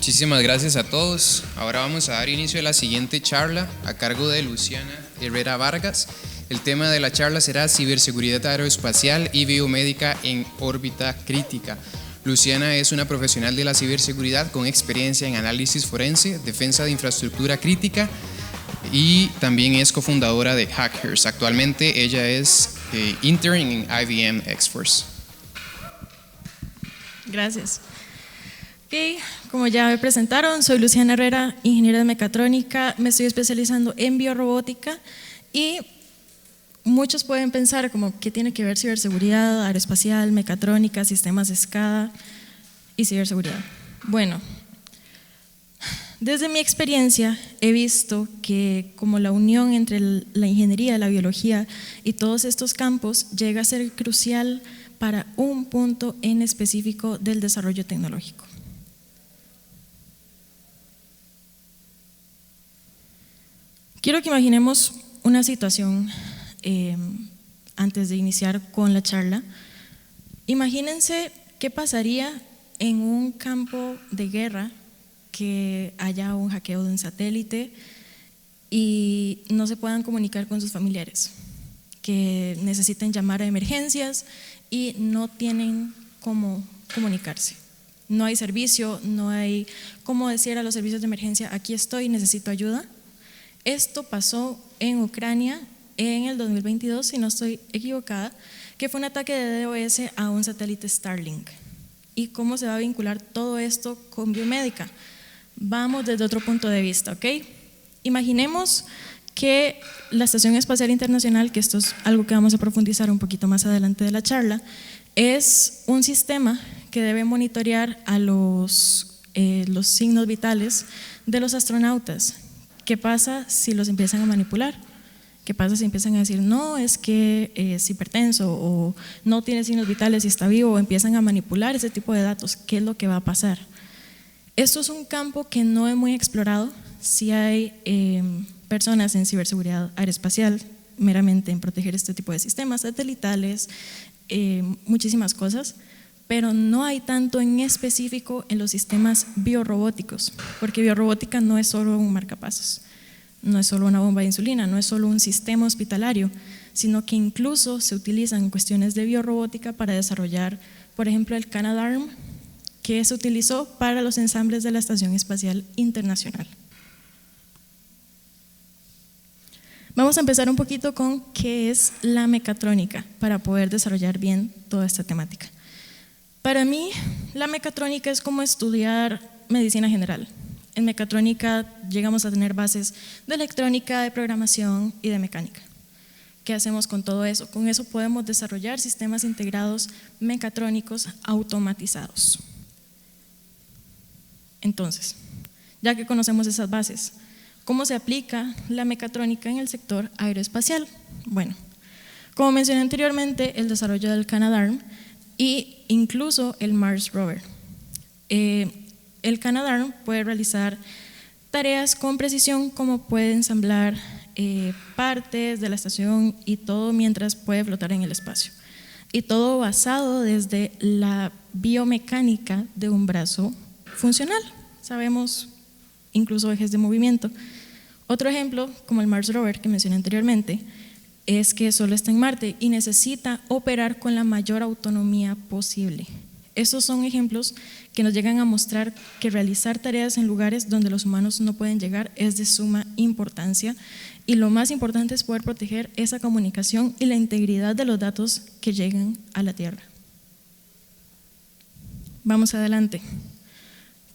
Muchísimas gracias a todos. Ahora vamos a dar inicio a la siguiente charla a cargo de Luciana Herrera Vargas. El tema de la charla será ciberseguridad aeroespacial y biomédica en órbita crítica. Luciana es una profesional de la ciberseguridad con experiencia en análisis forense, defensa de infraestructura crítica y también es cofundadora de Hackers. Actualmente ella es intern en IBM X-Force. Gracias. Como ya me presentaron, soy Luciana Herrera, ingeniera de mecatrónica, me estoy especializando en biorrobótica y muchos pueden pensar como qué tiene que ver ciberseguridad, aeroespacial, mecatrónica, sistemas SCADA y ciberseguridad. Bueno, desde mi experiencia he visto que como la unión entre la ingeniería, la biología y todos estos campos llega a ser crucial para un punto en específico del desarrollo tecnológico. Quiero que imaginemos una situación antes de iniciar con la charla. Imagínense qué pasaría en un campo de guerra que haya un hackeo de un satélite y no se puedan comunicar con sus familiares, que necesiten llamar a emergencias y no tienen cómo comunicarse. No hay servicio, no hay cómo decir a los servicios de emergencia, aquí estoy, necesito ayuda. Esto pasó en Ucrania en el 2022, si no estoy equivocada, que fue un ataque de DOS a un satélite Starlink. ¿Y cómo se va a vincular todo esto con biomédica? Vamos desde otro punto de vista, ¿ok? Imaginemos que la Estación Espacial Internacional, que esto es algo que vamos a profundizar un poquito más adelante de la charla, es un sistema que debe monitorear a los signos vitales de los astronautas. ¿Qué pasa si los empiezan a manipular? ¿Qué pasa si empiezan a decir, no, es que es hipertenso o no tiene signos vitales y está vivo, o empiezan a manipular ese tipo de datos? ¿Qué es lo que va a pasar? Esto es un campo que no es muy explorado. Sí hay personas en ciberseguridad aeroespacial, meramente en proteger este tipo de sistemas satelitales, muchísimas cosas, pero no hay tanto en específico en los sistemas biorrobóticos, porque biorrobótica no es solo un marcapasos, no es solo una bomba de insulina, no es solo un sistema hospitalario, sino que incluso se utilizan cuestiones de biorrobótica para desarrollar, por ejemplo, el Canadarm, que se utilizó para los ensambles de la Estación Espacial Internacional. Vamos a empezar un poquito con qué es la mecatrónica para poder desarrollar bien toda esta temática. Para mí, la mecatrónica es como estudiar medicina general. En mecatrónica llegamos a tener bases de electrónica, de programación y de mecánica. ¿Qué hacemos con todo eso? Con eso podemos desarrollar sistemas integrados mecatrónicos automatizados. Entonces, ya que conocemos esas bases, ¿cómo se aplica la mecatrónica en el sector aeroespacial? Bueno, como mencioné anteriormente, el desarrollo del Canadarm y incluso el Mars Rover. El Canadarm puede realizar tareas con precisión, como puede ensamblar partes de la estación y todo mientras puede flotar en el espacio. Y todo basado desde la biomecánica de un brazo funcional. Sabemos incluso ejes de movimiento. Otro ejemplo, como el Mars Rover que mencioné anteriormente, es que solo está en Marte y necesita operar con la mayor autonomía posible. Estos son ejemplos que nos llegan a mostrar que realizar tareas en lugares donde los humanos no pueden llegar es de suma importancia, y lo más importante es poder proteger esa comunicación y la integridad de los datos que llegan a la Tierra. Vamos adelante.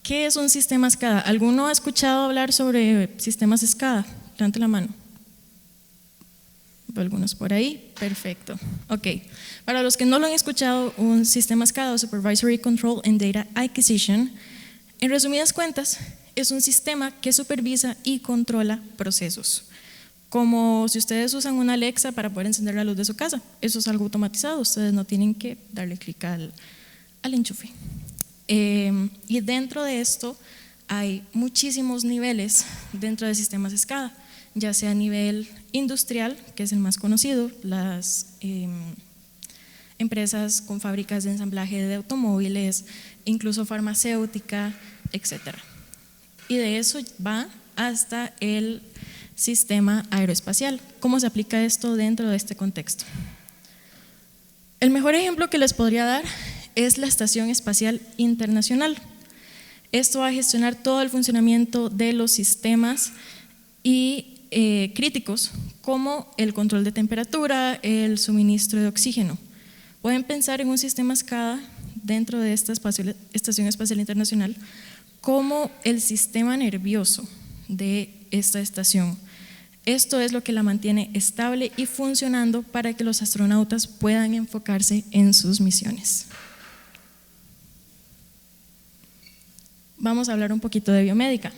¿Qué es un sistema SCADA? ¿Alguno ha escuchado hablar sobre sistemas SCADA? Levante la mano. Algunos por ahí, perfecto. Ok, para los que no lo han escuchado, un sistema SCADA o Supervisory Control and Data Acquisition, en resumidas cuentas, es un sistema que supervisa y controla procesos. Como si ustedes usan una Alexa para poder encender la luz de su casa, eso es algo automatizado, ustedes no tienen que darle clic al enchufe. Y dentro de esto hay muchísimos niveles dentro de sistemas SCADA, ya sea a nivel industrial, que es el más conocido, las empresas con fábricas de ensamblaje de automóviles, incluso farmacéutica, etc. y de eso va hasta el sistema aeroespacial. ¿Cómo se aplica esto dentro de este contexto? El mejor ejemplo que les podría dar es la Estación Espacial Internacional. Esto va a gestionar todo el funcionamiento de los sistemas y críticos, como el control de temperatura, el suministro de oxígeno. Pueden pensar en un sistema SCADA dentro de esta Estación Espacial Internacional como el sistema nervioso de esta estación. Esto es lo que la mantiene estable y funcionando para que los astronautas puedan enfocarse en sus misiones. Vamos a hablar un poquito de biomédica.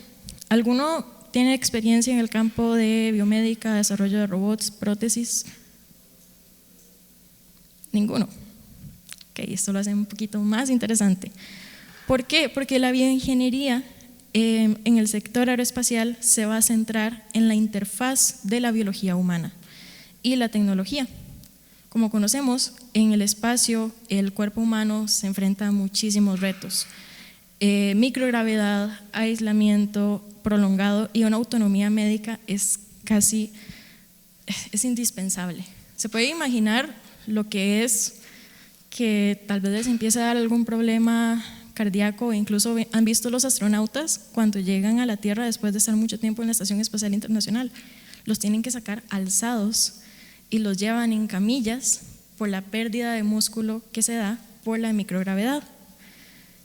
¿Alguno tiene experiencia en el campo de biomédica, desarrollo de robots, prótesis? Ninguno. Ok, esto lo hace un poquito más interesante. ¿Por qué? Porque la bioingeniería en el sector aeroespacial se va a centrar en la interfaz de la biología humana y la tecnología. Como conocemos, en el espacio el cuerpo humano se enfrenta a muchísimos retos. Microgravedad, aislamiento prolongado y una autonomía médica es indispensable. Se puede imaginar lo que es que tal vez les empiece a dar algún problema cardíaco, incluso han visto los astronautas cuando llegan a la Tierra después de estar mucho tiempo en la Estación Espacial Internacional, los tienen que sacar alzados y los llevan en camillas por la pérdida de músculo que se da por la microgravedad.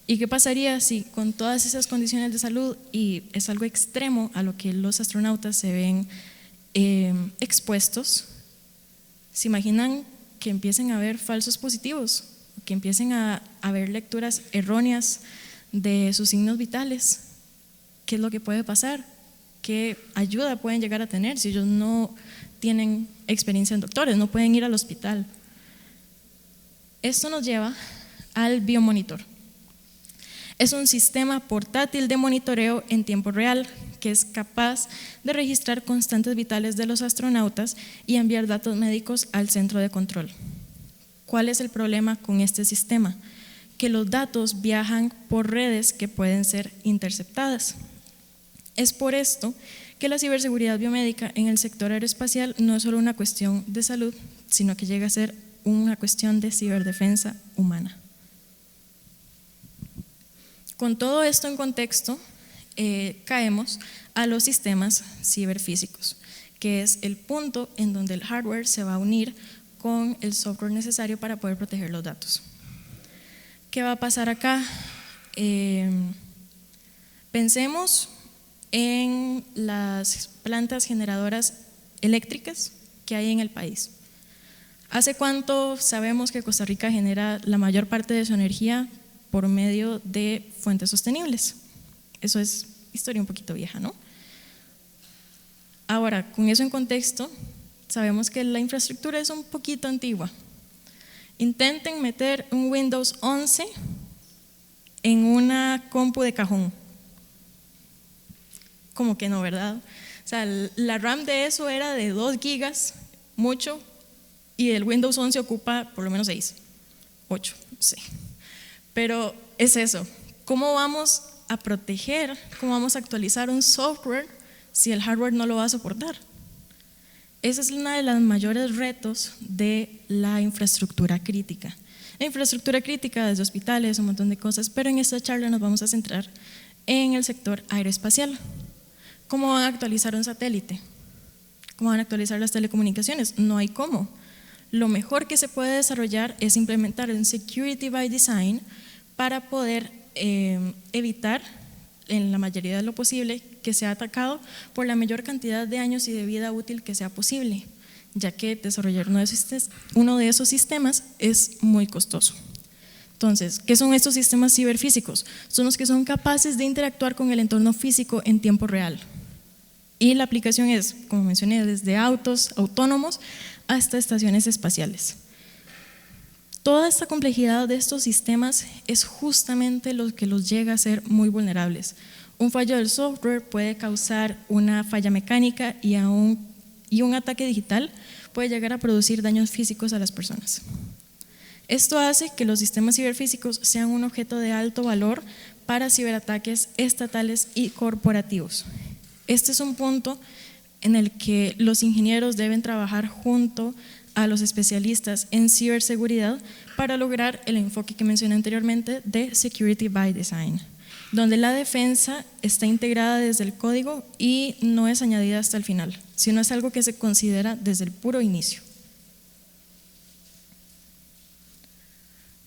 ¿Y qué pasaría si con todas esas condiciones de salud, y es algo extremo a lo que los astronautas se ven expuestos, se imaginan que empiecen a haber falsos positivos, que empiecen a haber lecturas erróneas de sus signos vitales? ¿Qué es lo que puede pasar? ¿Qué ayuda pueden llegar a tener si ellos no tienen experiencia en doctores, no pueden ir al hospital? Esto nos lleva al biomonitor. Es un sistema portátil de monitoreo en tiempo real que es capaz de registrar constantes vitales de los astronautas y enviar datos médicos al centro de control. ¿Cuál es el problema con este sistema? Que los datos viajan por redes que pueden ser interceptadas. Es por esto que la ciberseguridad biomédica en el sector aeroespacial no es solo una cuestión de salud, sino que llega a ser una cuestión de ciberdefensa humana. Con todo esto en contexto, caemos a los sistemas ciberfísicos, que es el punto en donde el hardware se va a unir con el software necesario para poder proteger los datos. ¿Qué va a pasar acá? Pensemos en las plantas generadoras eléctricas que hay en el país. ¿Hace cuánto sabemos que Costa Rica genera la mayor parte de su energía por medio de fuentes sostenibles? Eso es historia un poquito vieja, ¿no? Ahora, con eso en contexto, sabemos que la infraestructura es un poquito antigua. Intenten meter un Windows 11 en una compu de cajón. Como que no, ¿verdad? O sea, la RAM de eso era de 2 gigas, mucho, y el Windows 11 ocupa por lo menos 6, 8, sí. Pero es eso, ¿cómo vamos a proteger, cómo vamos a actualizar un software si el hardware no lo va a soportar? Ese es uno de los mayores retos de la infraestructura crítica. La infraestructura crítica desde hospitales, un montón de cosas, pero en esta charla nos vamos a centrar en el sector aeroespacial. ¿Cómo van a actualizar un satélite? ¿Cómo van a actualizar las telecomunicaciones? No hay cómo. Lo mejor que se puede desarrollar es implementar un security by design para poder evitar, en la mayoría de lo posible, que sea atacado por la mayor cantidad de años y de vida útil que sea posible, ya que desarrollar uno de esos sistemas es muy costoso. Entonces, ¿qué son estos sistemas ciberfísicos? Son los que son capaces de interactuar con el entorno físico en tiempo real. Y la aplicación es, como mencioné, desde autos autónomos hasta estaciones espaciales. Toda esta complejidad de estos sistemas es justamente lo que los llega a ser muy vulnerables. Un fallo del software puede causar una falla mecánica y un ataque digital puede llegar a producir daños físicos a las personas. Esto hace que los sistemas ciberfísicos sean un objeto de alto valor para ciberataques estatales y corporativos. Este es un punto en el que los ingenieros deben trabajar junto a los especialistas en ciberseguridad para lograr el enfoque que mencioné anteriormente de Security by Design, donde la defensa está integrada desde el código y no es añadida hasta el final, sino es algo que se considera desde el puro inicio.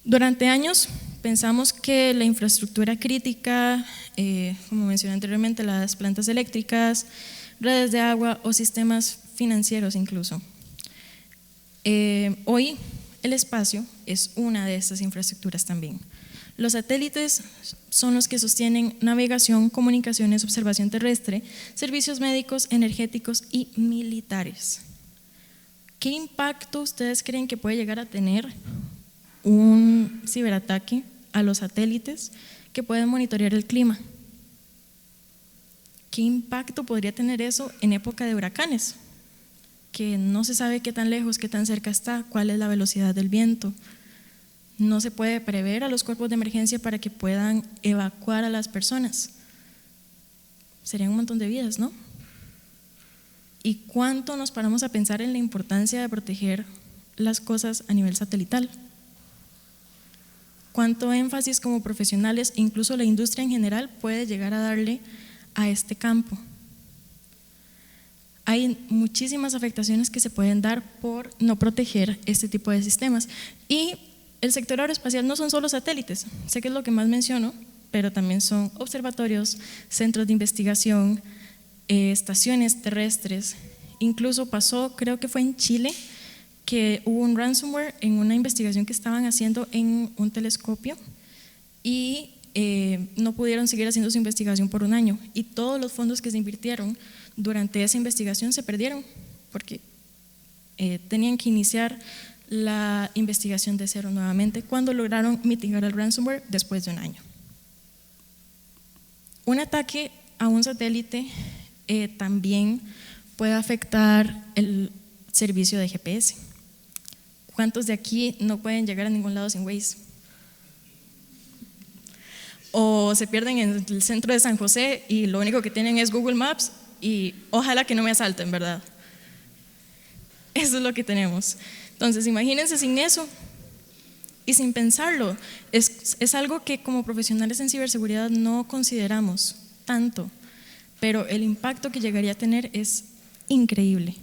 Durante años pensamos que la infraestructura crítica, como mencioné anteriormente, las plantas eléctricas, redes de agua o sistemas financieros incluso. Hoy el espacio es una de estas infraestructuras también. Los satélites son los que sostienen navegación, comunicaciones, observación terrestre, servicios médicos, energéticos y militares. ¿Qué impacto ustedes creen que puede llegar a tener un ciberataque a los satélites que pueden monitorear el clima? ¿Qué impacto podría tener eso en época de huracanes? Que no se sabe qué tan lejos, qué tan cerca está, cuál es la velocidad del viento. No se puede prever a los cuerpos de emergencia para que puedan evacuar a las personas. Serían un montón de vidas, ¿no? ¿Y cuánto nos paramos a pensar en la importancia de proteger las cosas a nivel satelital? ¿Cuánto énfasis como profesionales, incluso la industria en general, puede llegar a darle a este campo? Hay muchísimas afectaciones que se pueden dar por no proteger este tipo de sistemas. Y el sector aeroespacial no son solo satélites, sé que es lo que más menciono, pero también son observatorios, centros de investigación, estaciones terrestres. Incluso pasó, creo que fue en Chile, que hubo un ransomware en una investigación que estaban haciendo en un telescopio y no pudieron seguir haciendo su investigación por un año, y todos los fondos que se invirtieron durante esa investigación se perdieron porque tenían que iniciar la investigación de cero nuevamente cuando lograron mitigar el ransomware después de un año. Un ataque a un satélite también puede afectar el servicio de GPS. ¿Cuántos de aquí no pueden llegar a ningún lado sin Waze? O se pierden en el centro de San José y lo único que tienen es Google Maps y ojalá que no me asalten, ¿verdad? Eso es lo que tenemos. Entonces, imagínense sin eso y sin pensarlo. Es algo que como profesionales en ciberseguridad no consideramos tanto, pero el impacto que llegaría a tener es increíble.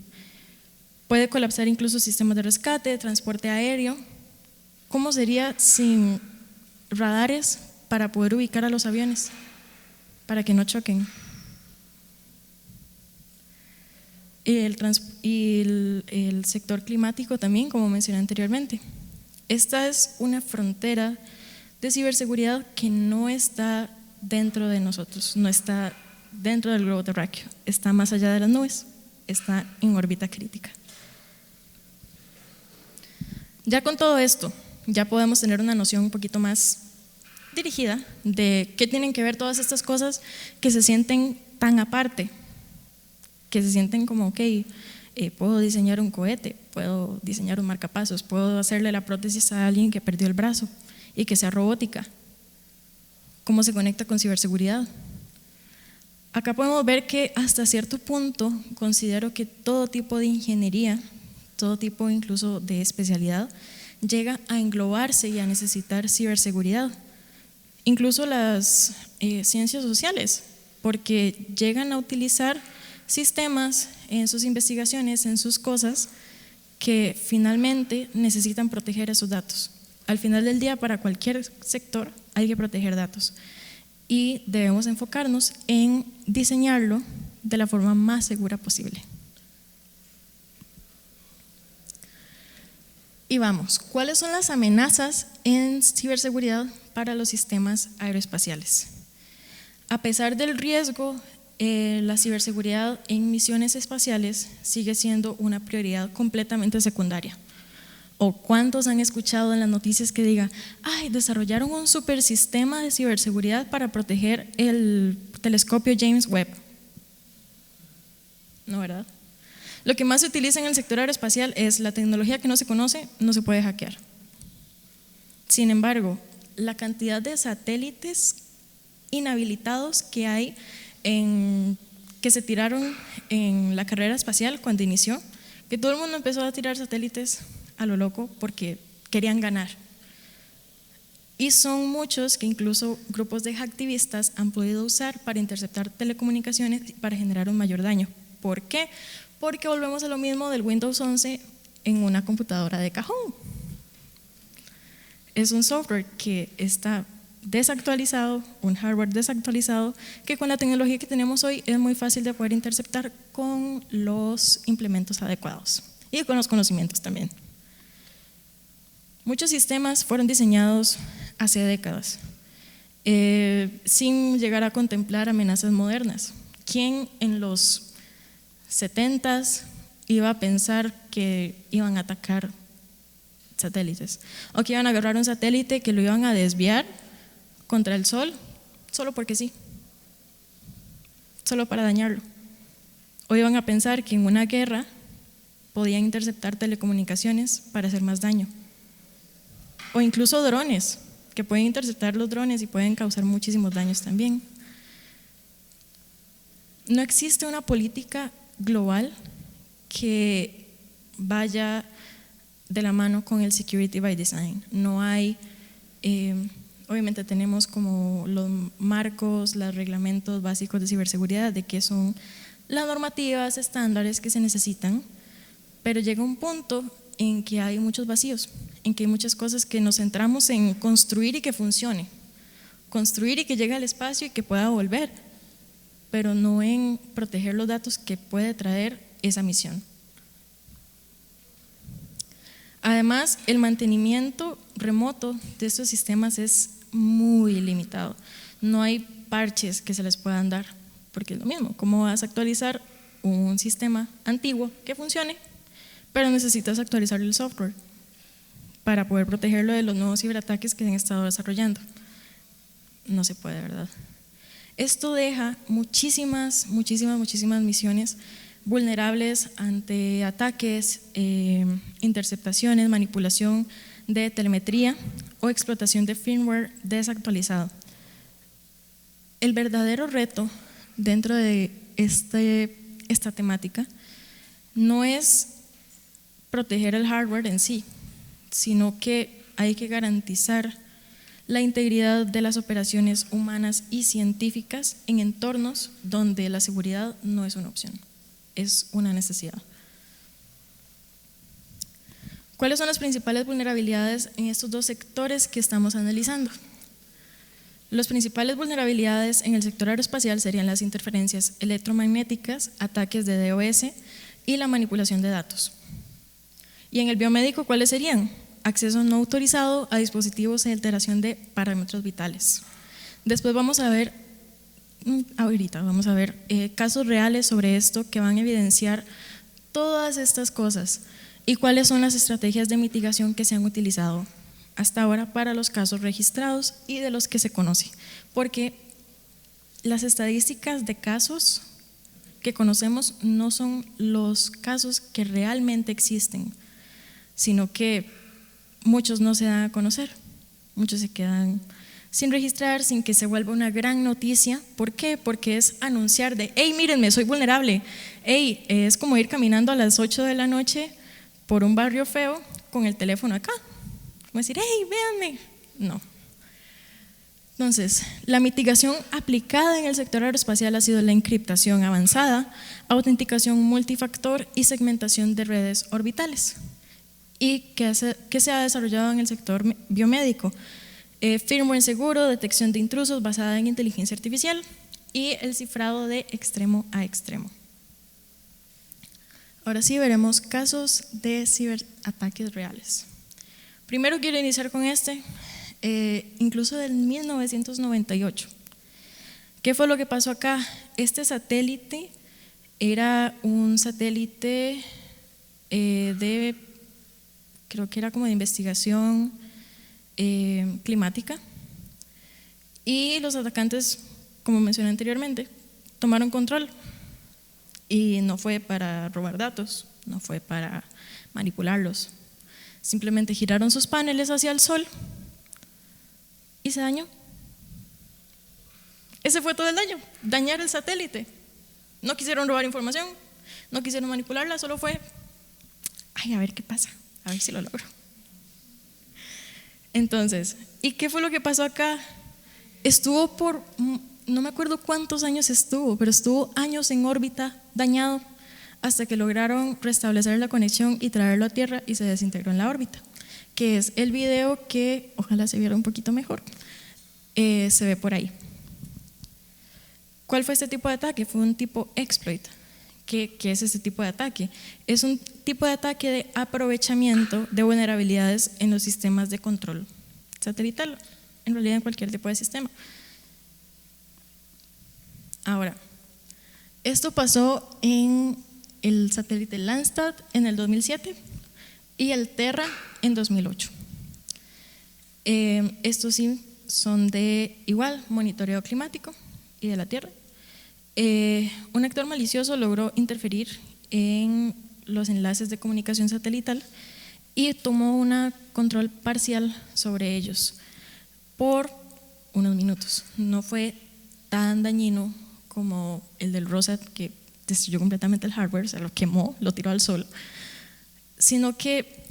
Puede colapsar incluso sistemas de rescate, de transporte aéreo. ¿Cómo sería sin radares para poder ubicar a los aviones, para que no choquen? Y el sector climático también, como mencioné anteriormente. Esta es una frontera de ciberseguridad que no está dentro de nosotros, no está dentro del globo terráqueo, está más allá de las nubes, está en órbita crítica. Ya con todo esto, ya podemos tener una noción un poquito más dirigida de qué tienen que ver todas estas cosas que se sienten tan aparte, que se sienten como, ok, puedo diseñar un cohete, puedo diseñar un marcapasos, puedo hacerle la prótesis a alguien que perdió el brazo y que sea robótica. ¿Cómo se conecta con ciberseguridad? Acá podemos ver que hasta cierto punto considero que todo tipo de ingeniería, todo tipo incluso de especialidad, llega a englobarse y a necesitar ciberseguridad. Incluso las ciencias sociales, porque llegan a utilizar sistemas en sus investigaciones, en sus cosas, que finalmente necesitan proteger esos datos. Al final del día, para cualquier sector hay que proteger datos y debemos enfocarnos en diseñarlo de la forma más segura posible. Y vamos, ¿cuáles son las amenazas en ciberseguridad para los sistemas aeroespaciales? A pesar del riesgo, la ciberseguridad en misiones espaciales sigue siendo una prioridad completamente secundaria. ¿O cuántos han escuchado en las noticias que diga, ay, desarrollaron un super sistema de ciberseguridad para proteger el telescopio James Webb? No, ¿verdad? Lo que más se utiliza en el sector aeroespacial es la tecnología que no se conoce, no se puede hackear. Sin embargo, la cantidad de satélites inhabilitados que hay que se tiraron en la carrera espacial cuando inició, que todo el mundo empezó a tirar satélites a lo loco porque querían ganar. Y son muchos que incluso grupos de hacktivistas han podido usar para interceptar telecomunicaciones y para generar un mayor daño. ¿Por qué? Porque volvemos a lo mismo del Windows 11 en una computadora de cajón. Es un software que está desactualizado, un hardware desactualizado, que con la tecnología que tenemos hoy es muy fácil de poder interceptar con los implementos adecuados y con los conocimientos también. Muchos sistemas fueron diseñados hace décadas, sin llegar a contemplar amenazas modernas. ¿Quién en los 70s iba a pensar que iban a atacar satélites? O que iban a agarrar un satélite que lo iban a desviar contra el sol, solo porque sí, solo para dañarlo. O iban a pensar que en una guerra podían interceptar telecomunicaciones para hacer más daño. O incluso drones, que pueden interceptar los drones y pueden causar muchísimos daños también. No existe una política global que vaya de la mano con el Security by Design. No hay, obviamente tenemos como los marcos, los reglamentos básicos de ciberseguridad, de qué son las normativas, estándares que se necesitan, pero llega un punto en que hay muchos vacíos, en que hay muchas cosas que nos centramos en construir y que funcione, construir y que llegue al espacio y que pueda volver, pero no en proteger los datos que puede traer esa misión. Además, el mantenimiento remoto de estos sistemas es muy limitado. No hay parches que se les puedan dar, porque es lo mismo, ¿cómo vas a actualizar un sistema antiguo que funcione? Pero necesitas actualizar el software para poder protegerlo de los nuevos ciberataques que se han estado desarrollando. No se puede, ¿verdad? Esto deja muchísimas misiones vulnerables ante ataques, interceptaciones, manipulación de telemetría o explotación de firmware desactualizado. El verdadero reto dentro de esta temática no es proteger el hardware en sí, sino que hay que garantizar la integridad de las operaciones humanas y científicas en entornos donde la seguridad no es una opción, es una necesidad. ¿Cuáles son las principales vulnerabilidades en estos dos sectores que estamos analizando? Las principales vulnerabilidades en el sector aeroespacial serían las interferencias electromagnéticas, ataques de DOS y la manipulación de datos. ¿Y en el biomédico cuáles serían? Acceso no autorizado a dispositivos de alteración de parámetros vitales. Después vamos a ver casos reales sobre esto que van a evidenciar todas estas cosas y cuáles son las estrategias de mitigación que se han utilizado hasta ahora para los casos registrados y de los que se conoce, porque las estadísticas de casos que conocemos no son los casos que realmente existen, sino que muchos no se dan a conocer, muchos se quedan sin registrar, sin que se vuelva una gran noticia. ¿Por qué? Porque es anunciar de, hey, mírenme, soy vulnerable. Hey, es como ir caminando a las 8 de la noche por un barrio feo con el teléfono acá. Como decir, hey, véanme. No. Entonces, la mitigación aplicada en el sector aeroespacial ha sido la encriptación avanzada, autenticación multifactor y segmentación de redes orbitales. ¿Y qué se ha desarrollado en el sector biomédico? Firmware seguro, detección de intrusos basada en inteligencia artificial y el cifrado de extremo a extremo. Ahora sí veremos casos de ciberataques reales. Primero quiero iniciar con incluso del 1998. ¿Qué fue lo que pasó acá? Este satélite era un satélite creo que era como de investigación climática, y los atacantes, como mencioné anteriormente, tomaron control y no fue para robar datos, no fue para manipularlos, simplemente giraron sus paneles hacia el sol y se dañó. Ese fue todo el daño, dañar el satélite. No quisieron robar información, no quisieron manipularla, solo fue, ay, a ver qué pasa, a ver si lo logro. Entonces, ¿y qué fue lo que pasó acá? Estuvo por, no me acuerdo cuántos años estuvo, pero estuvo años en órbita, dañado, hasta que lograron restablecer la conexión y traerlo a tierra y se desintegró en la órbita, que es el video que, ojalá se viera un poquito mejor, se ve por ahí. ¿Cuál fue este tipo de ataque? Fue un tipo exploit. ¿Qué es ese tipo de ataque? Es un tipo de ataque de aprovechamiento de vulnerabilidades en los sistemas de control satelital, en realidad en cualquier tipo de sistema. Ahora, esto pasó en el satélite Landsat en el 2007 y el Terra en 2008. Estos sí son de igual monitoreo climático y de la Tierra. Un actor malicioso logró interferir en los enlaces de comunicación satelital y tomó un control parcial sobre ellos por unos minutos. No fue tan dañino como el del Rosat, que destruyó completamente el hardware, se lo quemó, lo tiró al suelo, sino que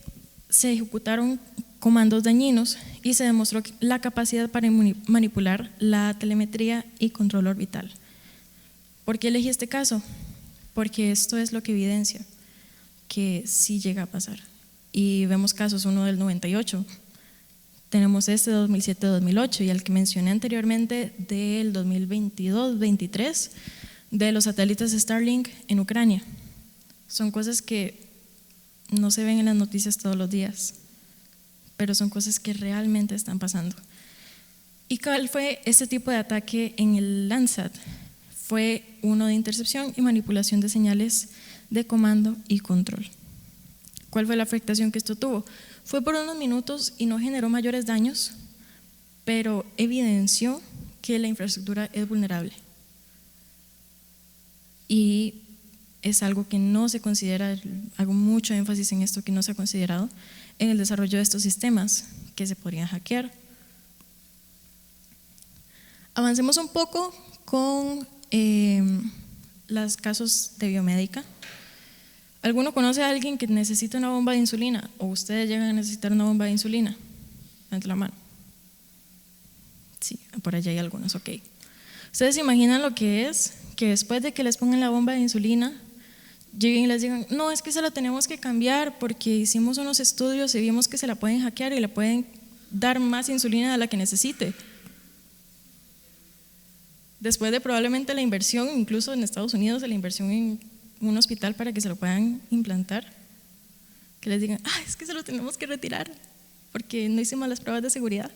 se ejecutaron comandos dañinos y se demostró la capacidad para manipular la telemetría y control orbital. ¿Por qué elegí este caso? Porque esto es lo que evidencia que sí llega a pasar. Y vemos casos, uno del 98, tenemos este 2007-2008 y el que mencioné anteriormente del 2022-23 de los satélites Starlink en Ucrania. Son cosas que no se ven en las noticias todos los días, pero son cosas que realmente están pasando. ¿Y cuál fue este tipo de ataque en el Landsat? Fue uno de intercepción y manipulación de señales de comando y control. ¿Cuál fue la afectación que esto tuvo? Fue por unos minutos y no generó mayores daños, pero evidenció que la infraestructura es vulnerable. Y es algo que no se considera, hago mucho énfasis en esto, que no se ha considerado en el desarrollo de estos sistemas que se podrían hackear. Avancemos un poco con los casos de biomédica. ¿Alguno conoce a alguien que necesita una bomba de insulina o ustedes llegan a necesitar una bomba de insulina? Levante la mano. Sí, por allá hay algunos, ok. ¿Ustedes se imaginan lo que es que después de que les pongan la bomba de insulina lleguen y les digan, no, es que se la tenemos que cambiar porque hicimos unos estudios y vimos que se la pueden hackear y le pueden dar más insulina de la que necesite? Después de probablemente la inversión, incluso en Estados Unidos, de la inversión en un hospital para que se lo puedan implantar, que les digan, es que se lo tenemos que retirar porque no hicimos las pruebas de seguridad.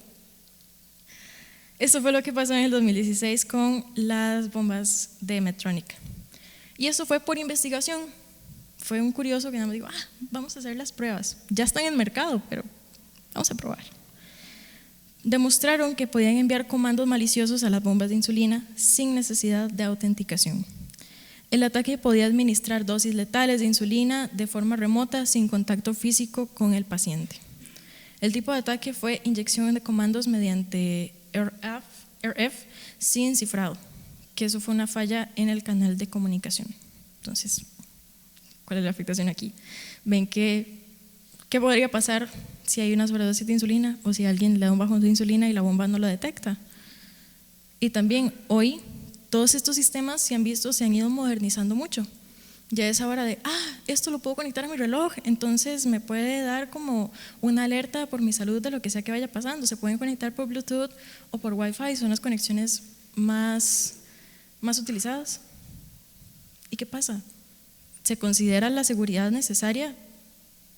Esto fue lo que pasó en el 2016 con las bombas de Medtronic. Y eso fue por investigación. Fue un curioso que nada más dijo, vamos a hacer las pruebas. Ya están en el mercado, pero vamos a probar. Demostraron que podían enviar comandos maliciosos a las bombas de insulina sin necesidad de autenticación. El ataque podía administrar dosis letales de insulina de forma remota sin contacto físico con el paciente. El tipo de ataque fue inyección de comandos mediante RF sin cifrado, que eso fue una falla en el canal de comunicación. Entonces, ¿cuál es la afectación aquí? Ven que, ¿qué podría pasar si hay una sobredosis de insulina o si alguien le da un bajón de insulina y la bomba no lo detecta? Y también hoy todos estos sistemas se han ido modernizando mucho. Ya es ahora de, esto lo puedo conectar a mi reloj, entonces me puede dar como una alerta por mi salud de lo que sea que vaya pasando. Se pueden conectar por Bluetooth o por Wi-Fi, son las conexiones más utilizadas. ¿Y qué pasa? ¿Se considera la seguridad necesaria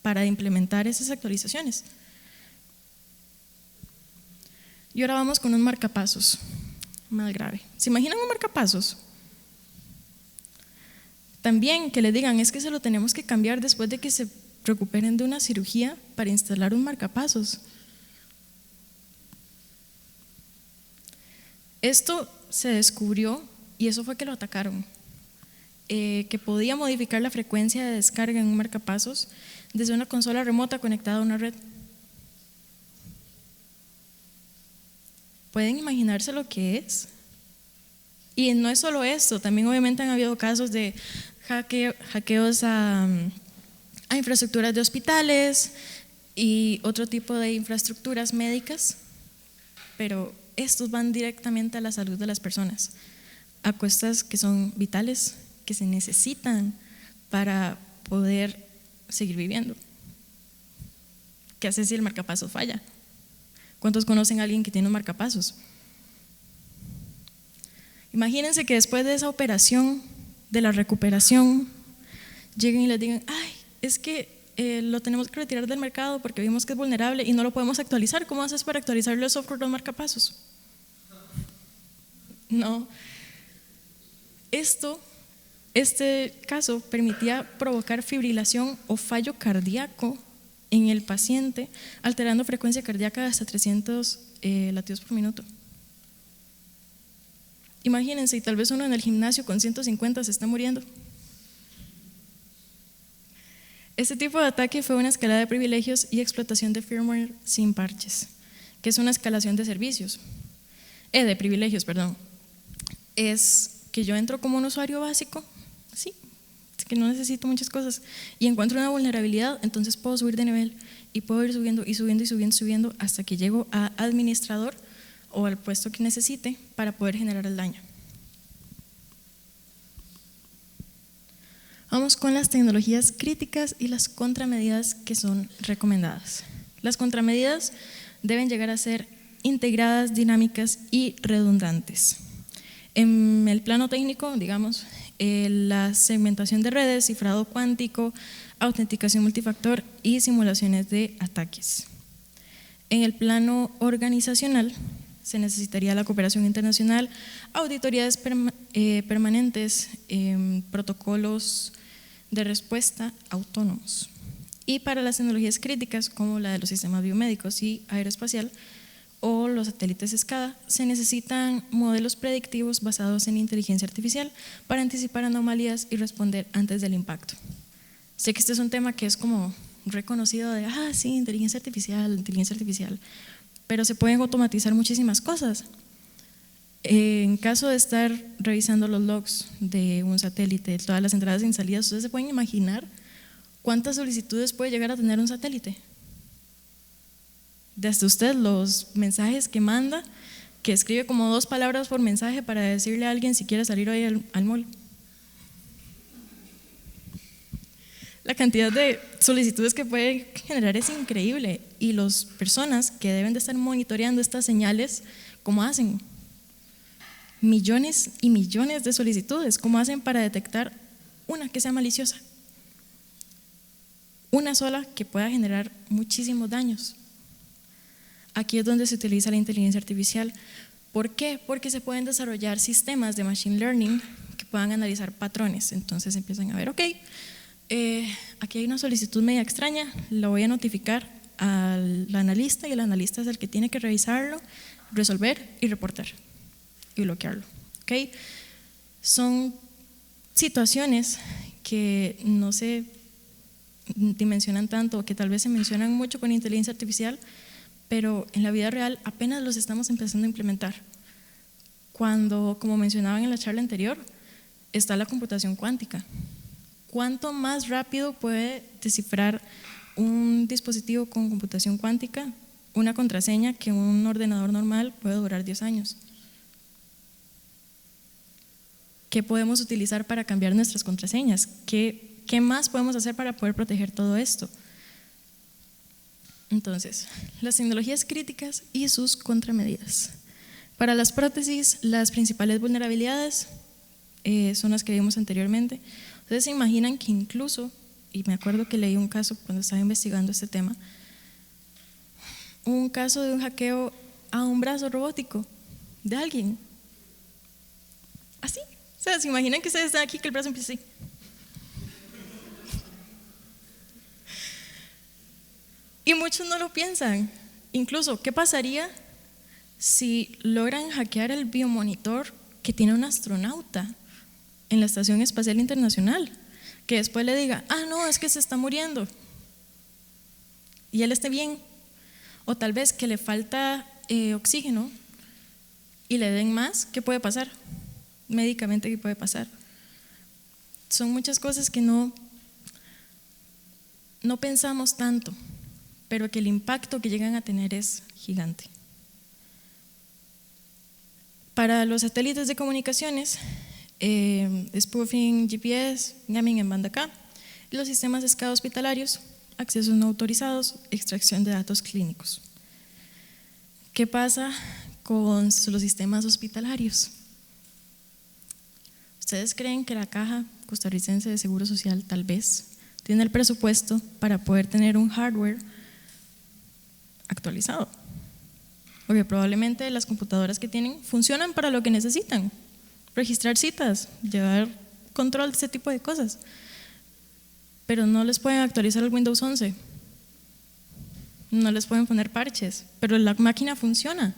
para implementar esas actualizaciones? Y ahora vamos con un marcapasos más grave. ¿Se imaginan un marcapasos? También que le digan, es que se lo tenemos que cambiar después de que se recuperen de una cirugía para instalar un marcapasos. Esto se descubrió y eso fue que lo atacaron, que podía modificar la frecuencia de descarga en un marcapasos desde una consola remota conectada a una red. ¿Pueden imaginarse lo que es? Y no es solo esto, también obviamente han habido casos de hackeos a infraestructuras de hospitales y otro tipo de infraestructuras médicas, pero estos van directamente a la salud de las personas, a cuestas que son vitales, que se necesitan para poder seguir viviendo. ¿Qué hace si el marcapasos falla? ¿Cuántos conocen a alguien que tiene un marcapasos? Imagínense que después de esa operación, de la recuperación, lleguen y les digan, ay, es que lo tenemos que retirar del mercado porque vimos que es vulnerable y no lo podemos actualizar. ¿Cómo haces para actualizarle el software de los marcapasos? No. Este caso permitía provocar fibrilación o fallo cardíaco en el paciente, alterando frecuencia cardíaca de hasta 300 latidos por minuto. Imagínense, y tal vez uno en el gimnasio con 150 se está muriendo. Este tipo de ataque fue una escalada de privilegios y explotación de firmware sin parches, que es una escalación de servicios, de privilegios, perdón. Es que yo entro como un usuario básico, sí, es que no necesito muchas cosas, y encuentro una vulnerabilidad, entonces puedo subir de nivel y puedo ir subiendo y subiendo y subiendo, subiendo hasta que llego a administrador o al puesto que necesite para poder generar el daño. Vamos con las tecnologías críticas y las contramedidas que son recomendadas. Las contramedidas deben llegar a ser integradas, dinámicas y redundantes. En el plano técnico, digamos, la segmentación de redes, cifrado cuántico, autenticación multifactor y simulaciones de ataques. En el plano organizacional, se necesitaría la cooperación internacional, auditorías permanentes, protocolos de respuesta autónomos. Y para las tecnologías críticas, como la de los sistemas biomédicos y aeroespacial o los satélites SCADA, se necesitan modelos predictivos basados en inteligencia artificial para anticipar anomalías y responder antes del impacto. Sé que este es un tema que es como reconocido de, sí, inteligencia artificial, pero se pueden automatizar muchísimas cosas. En caso de estar revisando los logs de un satélite, todas las entradas y salidas, ustedes se pueden imaginar cuántas solicitudes puede llegar a tener un satélite. Desde usted los mensajes que manda, que escribe como 2 palabras por mensaje para decirle a alguien si quiere salir hoy al mall. La cantidad de solicitudes que puede generar es increíble, y las personas que deben de estar monitoreando estas señales, ¿cómo hacen? Millones y millones de solicitudes, ¿cómo hacen para detectar una que sea maliciosa? Una sola que pueda generar muchísimos daños. Aquí es donde se utiliza la inteligencia artificial. ¿Por qué? Porque se pueden desarrollar sistemas de machine learning que puedan analizar patrones. Entonces empiezan a ver, ok, aquí hay una solicitud media extraña, la voy a notificar al analista y el analista es el que tiene que revisarlo, resolver y reportar y bloquearlo. ¿Okay? Son situaciones que no se dimensionan tanto, que tal vez se mencionan mucho con inteligencia artificial, pero en la vida real apenas los estamos empezando a implementar. Cuando, como mencionaban en la charla anterior, está la computación cuántica. ¿Cuánto más rápido puede descifrar un dispositivo con computación cuántica una contraseña que un ordenador normal puede durar 10 años? ¿Qué podemos utilizar para cambiar nuestras contraseñas? ¿Qué más podemos hacer para poder proteger todo esto? Entonces, las tecnologías críticas y sus contramedidas. Para las prótesis, las principales vulnerabilidades son las que vimos anteriormente. Ustedes se imaginan que incluso, y me acuerdo que leí un caso cuando estaba investigando este tema, un caso de un hackeo a un brazo robótico de alguien. Así. O sea, se imaginan que ustedes están aquí, que el brazo empieza así. Y muchos no lo piensan. Incluso, ¿qué pasaría si logran hackear el biomonitor que tiene un astronauta en la Estación Espacial Internacional? Que después le diga, no, es que se está muriendo y él esté bien. O tal vez que le falta oxígeno y le den más, ¿qué puede pasar? Médicamente, ¿qué puede pasar? Son muchas cosas que no pensamos tanto, pero que el impacto que llegan a tener es gigante. Para los satélites de comunicaciones, spoofing GPS, jamming en banda K, y los sistemas de escala hospitalarios, accesos no autorizados, extracción de datos clínicos. ¿Qué pasa con los sistemas hospitalarios? ¿Ustedes creen que la Caja Costarricense de Seguro Social tal vez tiene el presupuesto para poder tener un hardware actualizado? Porque probablemente las computadoras que tienen funcionan para lo que necesitan: registrar citas, llevar control de ese tipo de cosas, pero no les pueden actualizar el Windows 11, no les pueden poner parches, pero la máquina funciona.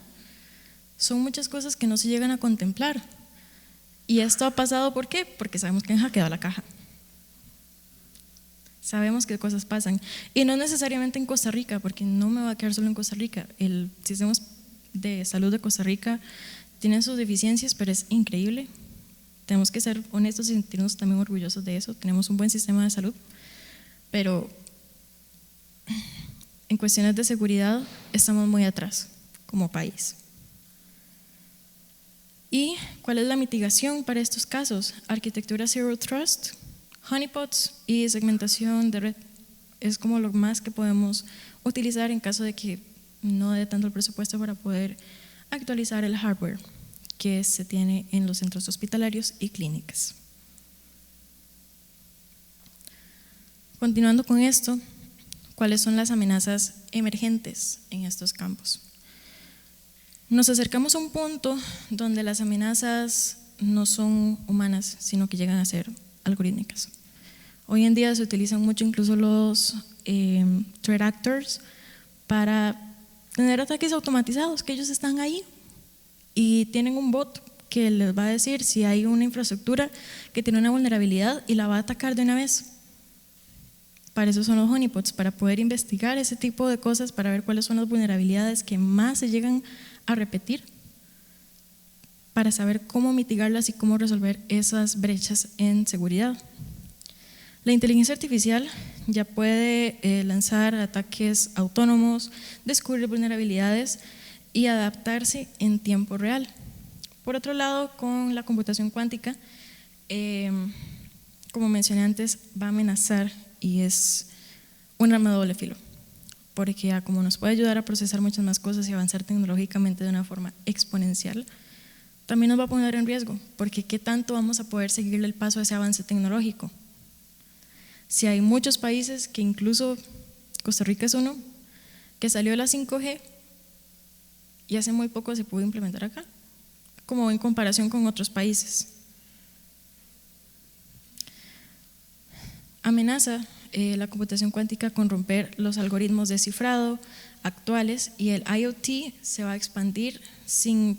Son muchas cosas que no se llegan a contemplar. Y esto ha pasado, ¿por qué? Porque sabemos que han hackeado la caja. Sabemos que cosas pasan. Y no necesariamente en Costa Rica, porque no me va a quedar solo en Costa Rica. El sistema de salud de Costa Rica tiene sus deficiencias, pero es increíble. Tenemos que ser honestos y sentirnos también orgullosos de eso. Tenemos un buen sistema de salud, pero en cuestiones de seguridad estamos muy atrás como país. ¿Y cuál es la mitigación para estos casos? Arquitectura Zero Trust, honeypots y segmentación de red. Es como lo más que podemos utilizar en caso de que no dé tanto el presupuesto para poder actualizar el hardware que se tiene en los centros hospitalarios y clínicas. Continuando con esto, ¿cuáles son las amenazas emergentes en estos campos? Nos acercamos a un punto donde las amenazas no son humanas, sino que llegan a ser algorítmicas. Hoy en día se utilizan mucho incluso los threat actors para tener ataques automatizados, que ellos están ahí y tienen un bot que les va a decir si hay una infraestructura que tiene una vulnerabilidad y la va a atacar de una vez. Para eso son los honeypots, para poder investigar ese tipo de cosas, para ver cuáles son las vulnerabilidades que más se llegan a repetir, para saber cómo mitigarlas y cómo resolver esas brechas en seguridad. La inteligencia artificial ya puede lanzar ataques autónomos, descubrir vulnerabilidades y adaptarse en tiempo real. Por otro lado, con la computación cuántica, como mencioné antes, va a amenazar y es un arma de doble filo, porque como nos puede ayudar a procesar muchas más cosas y avanzar tecnológicamente de una forma exponencial, también nos va a poner en riesgo, porque ¿qué tanto vamos a poder seguirle el paso a ese avance tecnológico? Si hay muchos países, que incluso Costa Rica es uno, que salió la 5G y hace muy poco se pudo implementar acá, como en comparación con otros países. Amenaza la computación cuántica con romper los algoritmos de cifrado actuales, y el IoT se va a expandir sin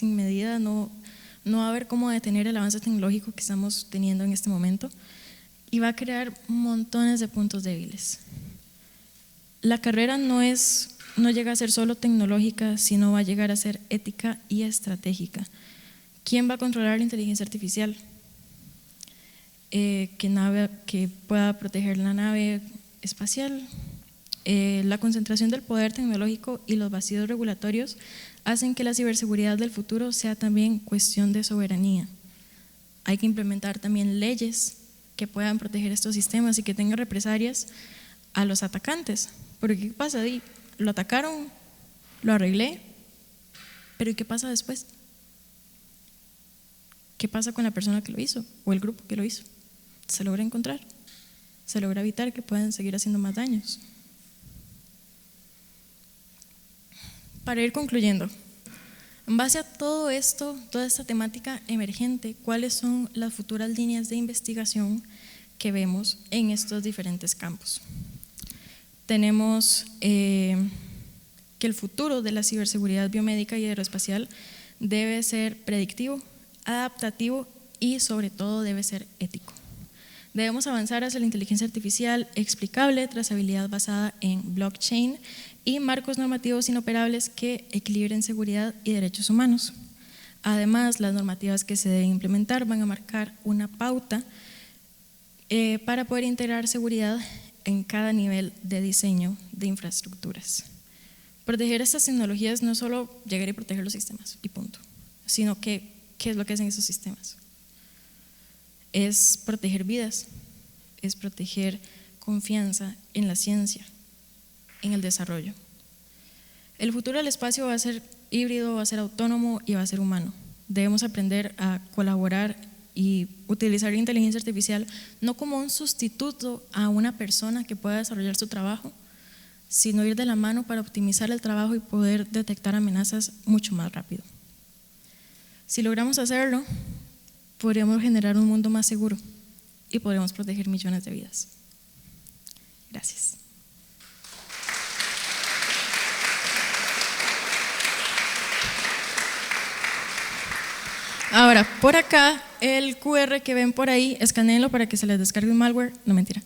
medida, no va a haber cómo detener el avance tecnológico que estamos teniendo en este momento, y va a crear montones de puntos débiles. La carrera no llega a ser solo tecnológica, sino va a llegar a ser ética y estratégica. ¿Quién va a controlar la inteligencia artificial? Que pueda proteger la nave espacial. La concentración del poder tecnológico y los vacíos regulatorios hacen que la ciberseguridad del futuro sea también cuestión de soberanía. Hay que implementar también leyes que puedan proteger estos sistemas y que tengan represalias a los atacantes. Porque ¿qué pasa? Lo atacaron, lo arreglé, pero ¿y qué pasa después? ¿Qué pasa con la persona que lo hizo o el grupo que lo hizo? ¿Se logra encontrar? ¿Se logra evitar que puedan seguir haciendo más daños? Para ir concluyendo, en base a todo esto, toda esta temática emergente, ¿cuáles son las futuras líneas de investigación que vemos en estos diferentes campos? Tenemos que el futuro de la ciberseguridad biomédica y aeroespacial debe ser predictivo, adaptativo y sobre todo debe ser ético. Debemos avanzar hacia la inteligencia artificial explicable, trazabilidad basada en blockchain y marcos normativos inoperables que equilibren seguridad y derechos humanos. Además, las normativas que se deben implementar van a marcar una pauta para poder integrar seguridad en cada nivel de diseño de infraestructuras. Proteger estas tecnologías no es solo llegar y proteger los sistemas y punto, sino que ¿qué es lo que hacen esos sistemas? Es proteger vidas, es proteger confianza en la ciencia, en el desarrollo. El futuro del espacio va a ser híbrido, va a ser autónomo y va a ser humano. Debemos aprender a colaborar y utilizar la inteligencia artificial no como un sustituto a una persona que pueda desarrollar su trabajo, sino ir de la mano para optimizar el trabajo y poder detectar amenazas mucho más rápido. Si logramos hacerlo, podríamos generar un mundo más seguro y podríamos proteger millones de vidas. Gracias. Ahora, por acá, el QR que ven por ahí, escanéenlo para que se les descargue un malware. No, mentira.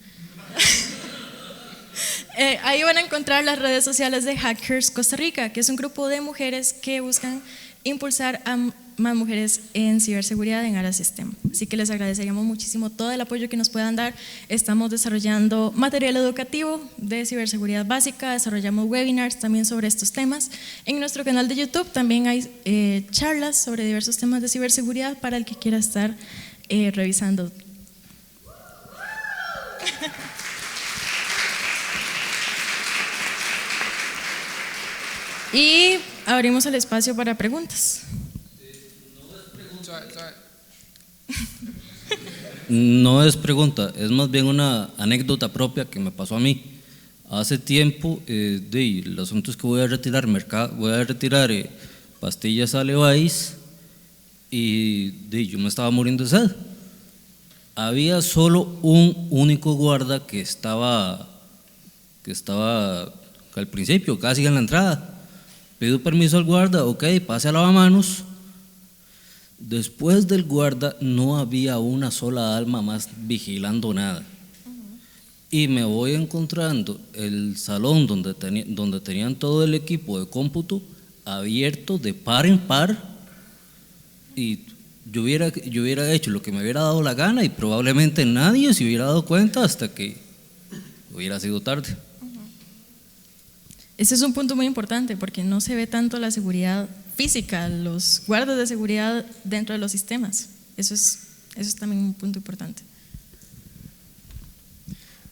Ahí van a encontrar las redes sociales de Hackers Costa Rica, que es un grupo de mujeres que buscan impulsar a más mujeres en ciberseguridad en áreas STEM. Así que les agradeceríamos muchísimo todo el apoyo que nos puedan dar. Estamos desarrollando material educativo de ciberseguridad básica, desarrollamos webinars también sobre estos temas. En nuestro canal de YouTube también hay charlas sobre diversos temas de ciberseguridad para el que quiera estar revisando. Y abrimos el espacio para preguntas. No es pregunta, es más bien una anécdota propia que me pasó a mí. Hace tiempo, el asunto es que voy a retirar pastillas Alevice y yo me estaba muriendo de sed. Había solo un único guarda que estaba al principio, casi en la entrada. Pido permiso al guarda, ok, pase a lavamanos. Después del guarda no había una sola alma más vigilando nada. Y me voy encontrando el salón donde tenían todo el equipo de cómputo abierto de par en par, y yo hubiera hecho lo que me hubiera dado la gana y probablemente nadie se hubiera dado cuenta hasta que hubiera sido tarde. Ese es un punto muy importante porque no se ve tanto la seguridad física, los guardas de seguridad dentro de los sistemas. Eso es también un punto importante.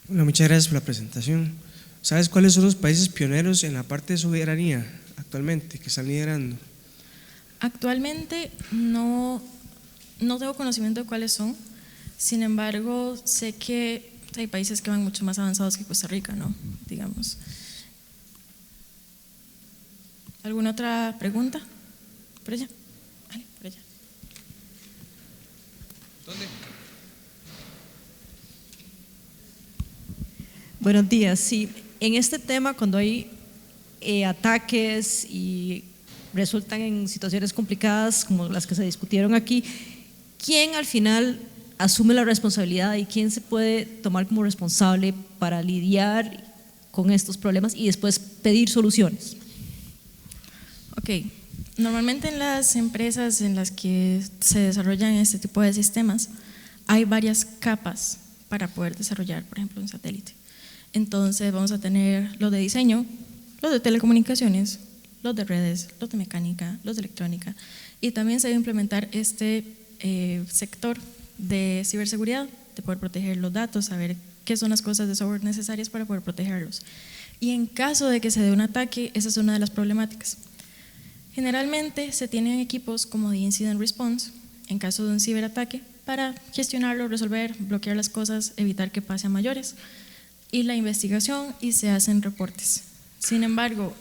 Bueno, muchas gracias por la presentación. ¿Sabes cuáles son los países pioneros en la parte de soberanía actualmente que están liderando? Actualmente no tengo conocimiento de cuáles son, sin embargo sé que hay países que van mucho más avanzados que Costa Rica, ¿no? Digamos. ¿Alguna otra pregunta? Por allá. Vale, por allá. ¿Dónde? Buenos días. Sí, en este tema, cuando hay ataques y resultan en situaciones complicadas como las que se discutieron aquí, ¿quién al final asume la responsabilidad y quién se puede tomar como responsable para lidiar con estos problemas y después pedir soluciones? Ok, normalmente en las empresas en las que se desarrollan este tipo de sistemas hay varias capas para poder desarrollar, por ejemplo, un satélite. Entonces vamos a tener los de diseño, los de telecomunicaciones, los de redes, los de mecánica, los de electrónica, y también se debe implementar este sector de ciberseguridad, de poder proteger los datos, saber qué son las cosas de software necesarias para poder protegerlos. Y en caso de que se dé un ataque, esa es una de las problemáticas. Generalmente se tienen equipos como de Incident Response en caso de un ciberataque para gestionarlo, resolver, bloquear las cosas, evitar que pase a mayores, y la investigación y se hacen reportes. Sin embargo,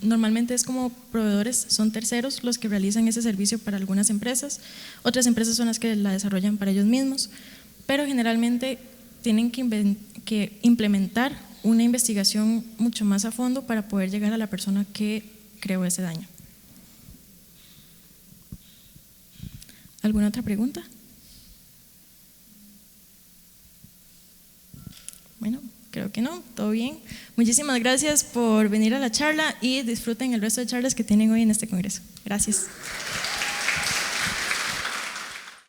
normalmente es como proveedores, son terceros los que realizan ese servicio para algunas empresas, otras empresas son las que la desarrollan para ellos mismos, pero generalmente tienen que implementar una investigación mucho más a fondo para poder llegar a la persona que creó ese daño. ¿Alguna otra pregunta? que no, todo bien. Muchísimas gracias por venir a la charla y disfruten el resto de charlas que tienen hoy en este congreso. Gracias.